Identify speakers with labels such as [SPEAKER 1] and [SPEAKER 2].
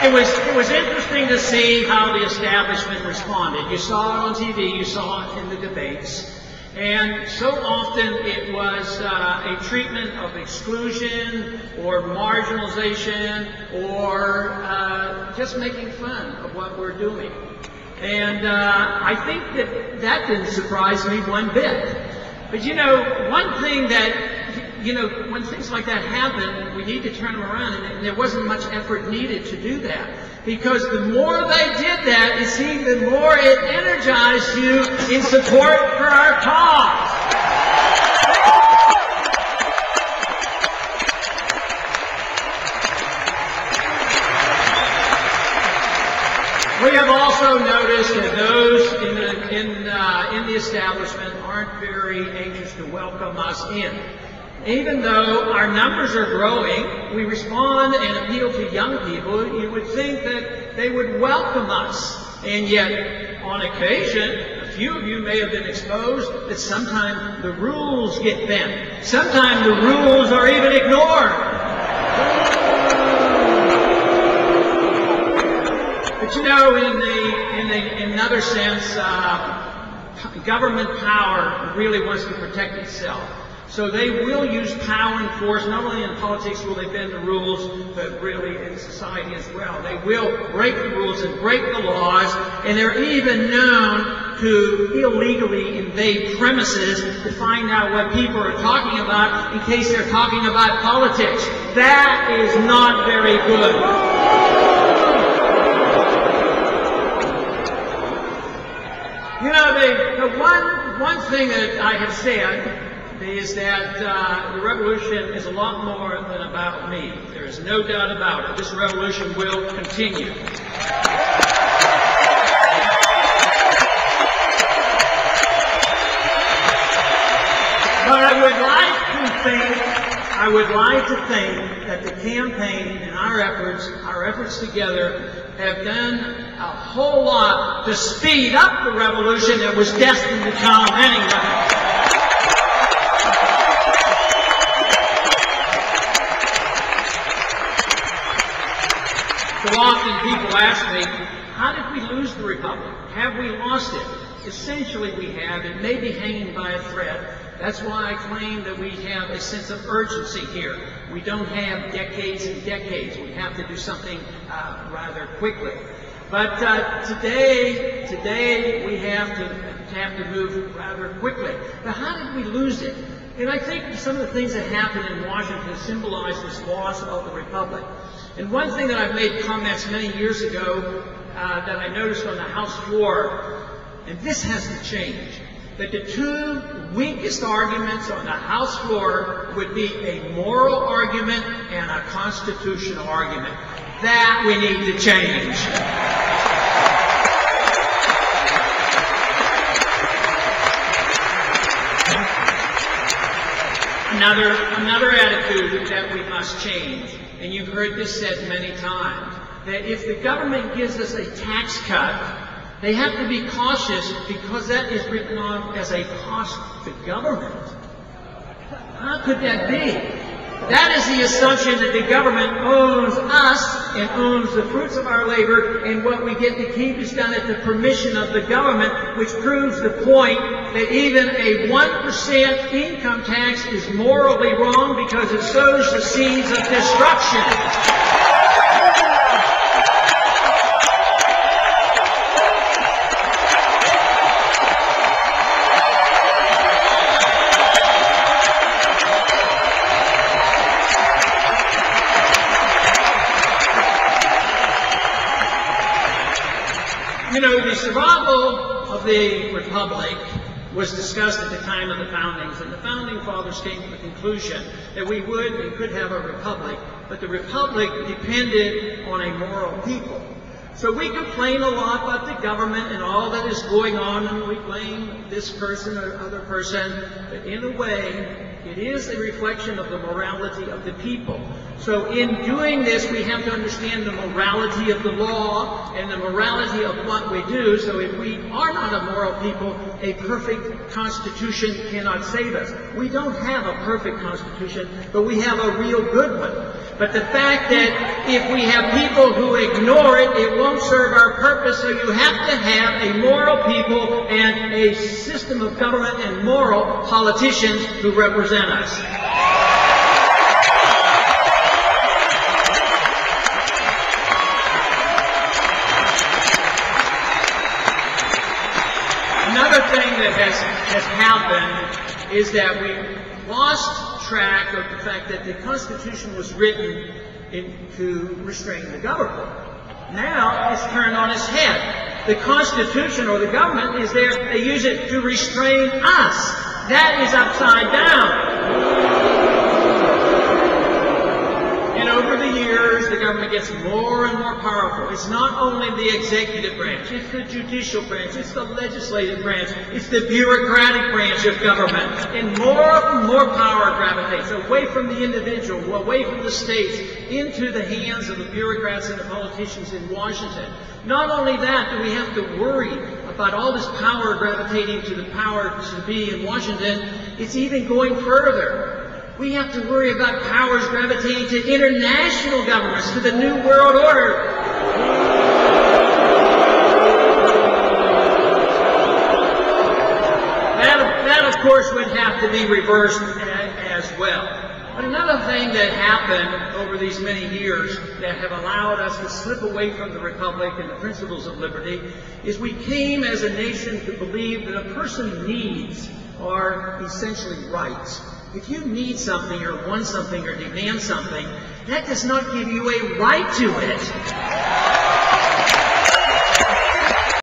[SPEAKER 1] It was interesting to see how the establishment responded. You saw it on TV, you saw it in the debates. And so often it was a treatment of exclusion or marginalization or just making fun of what we're doing. And I think that didn't surprise me one bit. But you know, one thing that, you know, when things like that happen, we need to turn them around, and there wasn't much effort needed to do that. Because the more they did that, it seemed the more it energized you in support for our cause. We have also noticed that those in the establishment aren't very anxious to welcome us in. Even though our numbers are growing, we respond and appeal to young people. You would think that they would welcome us. And yet, on occasion, a few of you may have been exposed that sometimes the rules get bent. Sometimes the rules are even ignored. But you know, in another sense, government power really wants to protect itself. So they will use power and force, not only in politics will they bend the rules, but really in society as well. They will break the rules and break the laws, and they're even known to illegally invade premises to find out what people are talking about in case they're talking about politics. That is not very good. You know, the one thing that I have said is that the revolution is a lot more than about me. There is no doubt about it. This revolution will continue. But I would like to think that the campaign and our efforts together have done a whole lot to speed up the revolution that was destined to come anyway. So often people ask me, how did we lose the Republic? Have we lost it? Essentially we have. It may be hanging by a thread. That's why I claim that we have a sense of urgency here. We don't have decades and decades. We have to do something rather quickly. But today we have to move rather quickly. But how did we lose it? And I think some of the things that happened in Washington symbolize this loss of the Republic. And one thing that I've made comments many years ago that I noticed on the House floor, and this has to change, that the two weakest arguments on the House floor would be a moral argument and a constitutional argument. That we need to change. Another attitude that we must change, and you've heard this said many times, that if the government gives us a tax cut, they have to be cautious because that is written off as a cost to government. How could that be? That is the assumption that the government owns us and owns the fruits of our labor, and what we get to keep is done at the permission of the government, which proves the point that even a 1% income tax is morally wrong because it sows the seeds of destruction. You know, the survival of the Republic was discussed at the time of the foundings, and the founding fathers came to the conclusion that we could have a republic, but the republic depended on a moral people. So we complain a lot about the government and all that is going on, and we blame this person or other person, but in a way, It is a reflection of the morality of the people. So in doing this, we have to understand the morality of the law and the morality of what we do. So if we are not a moral people, a perfect constitution cannot save us. We don't have a perfect constitution, but we have a real good one. But the fact that if we have people who ignore it, it won't serve our purpose. So you have to have a moral people and a system of government and moral politicians who represent us. Another thing that has happened is that we lost track of the fact that the Constitution was written to restrain the government. Now it's turned on its head. The Constitution or the government is there, they use it to restrain us. That is upside down. And over the years, the government gets more and more powerful. It's not only the executive branch, it's the judicial branch, it's the legislative branch, it's the bureaucratic branch of government. And more power gravitates away from the individual, away from the states, into the hands of the bureaucrats and the politicians in Washington. Not only that, do we have to worry about all this power gravitating to the power to be in Washington, it's even going further. We have to worry about powers gravitating to international governments, to the New World Order. That of course, would have to be reversed as well. But another thing that happened over these many years that have allowed us to slip away from the Republic and the principles of liberty is we came as a nation to believe that a person's needs are essentially rights. If you need something or want something or demand something, that does not give you a right to it.